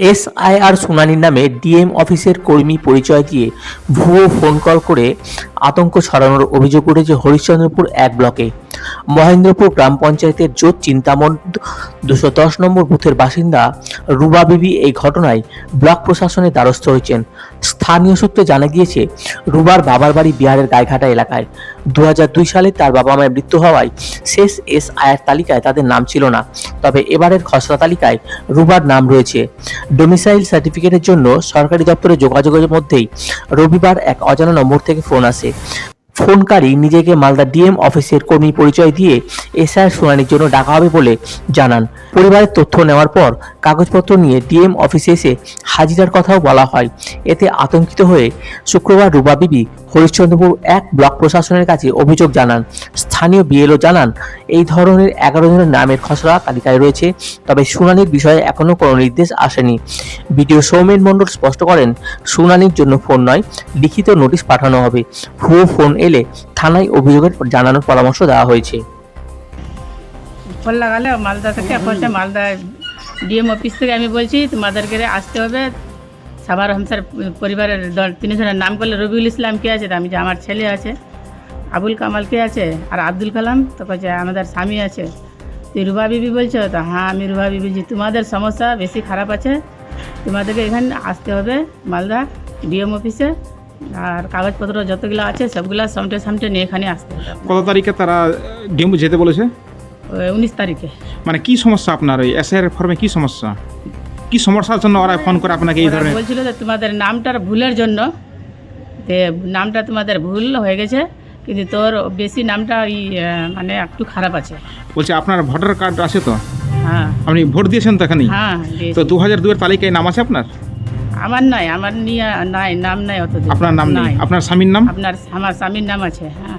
SIR শুনানির নামে DM অফিসের কর্মী পরিচয় দিয়ে ভুয়ো ফোন কল করে আতঙ্ক ছড়ানোর অভিযোগ উঠেছে হরিশ্চন্দ্রপুর এক ব্লকে। মহেন্দ্রপুর গ্রাম পঞ্চায়েতের জোট চিন্তামন 210 নম্বর বুথের বাসিন্দা রুবা বিবি এই ঘটনায় ব্লক প্রশাসনের দ্বারস্থ হয়েছেন। স্থানীয় সূত্রে জানা গিয়েছে, রুবার বাবার বাড়ি বিহারের গাইঘাটা এলাকায়। 2002 সালে তার বাবা মায়ের মৃত্যু হওয়ায় শেষ এসআইআর তালিকায় তাদের নাম ছিল না, তবে এবারের খসড়া তালিকায় রুবার নাম রয়েছে। ডোমিসাইল সার্টিফিকেটের জন্য সরকারি দপ্তরে যোগাযোগের মধ্যেই রবিবার এক অজানা নম্বর থেকে ফোন আসে। ফোনকারী নিজেকে মালদা ডিএম অফিসের কর্মী পরিচয় দিয়ে এসআইআর শুনানির জন্য ডাকা হবে বলে জানান। পরিবারের তথ্য নেওয়ার পর কাগজপত্র নিয়ে ডিএম অফিসে এসে হাজিরার কথাও বলা হয়। এতে আতঙ্কিত হয়ে শুক্রবার রুবা বিবি হরিশ্চন্দ্রপুর এক ব্লক প্রশাসনের কাছে অভিযোগ জানান। স্থানীয় বিএলও জানান, এই ধরনের 11 জনের নামের খসড়া তালিকায় রয়েছে, তবে শুনানির বিষয়ে এখনও কোনো নির্দেশ আসেনি। বিডিও সৌমেন মণ্ডল স্পষ্ট করেন, শুনানির জন্য ফোন নয়, লিখিত নোটিশ পাঠানো হবে। ভুয়ো ফোন এলে থানায় অভিযোগের জানানোর পরামর্শ দেওয়া হয়েছে। ফোন লাগালে মালদা থেকে বলছে, মালদা ডিএম অফিস থেকে আমি বলছি তোমাদেরকে আসতে হবে। সাবার হামসার পরিবারের 3 জনের নাম করলে রবিউল ইসলাম কে আছে, আমি যে আমার ছেলে আছে, আবুল কামাল কে আছে, আর আব্দুল কালাম, তো বলছে আমাদের স্বামী আছে। তুই রুবা বিবি বলছো? তো হ্যাঁ আমি রুবা বিবি। তোমাদের সমস্যা বেশি খারাপ আছে, তোমাদেরকে এখানে আসতে হবে মালদা ডিএম অফিসে, আর কাগজপত্র যতগুলো আছে সবগুলা সামটে নিয়ে এখানে আসতে হবে। কত তারিখে তারা ডিএম যেতে বলেছে? 19 তারিখে। মানে কি সমস্যা আপনার ওই এসআইআর ফর্মে? কি সমস্যা, কি সমস্যার জন্য ওরা ফোন করে আপনাকে এই ধরনের? বলছিল যে তোমাদের নামটার ভুলের জন্য, নামটা তোমাদের ভুল হয়ে গেছে, কিন্তু তোর বেশি নামটা মানে একটু খারাপ আছে। বলছে আপনার ভোটার কার্ড আছে তো? হ্যাঁ। আপনি ভোট দিয়েছেন তো এখানেই? হ্যাঁ। তো 2002 এর তালিকায় নাম আছে আপনার? আমার নাই, আমার নিয়ে নাই, নাম নাই অত। আপনার নাম নেই? আপনার স্বামীর নাম? আমার স্বামীর নাম আছে। হ্যাঁ।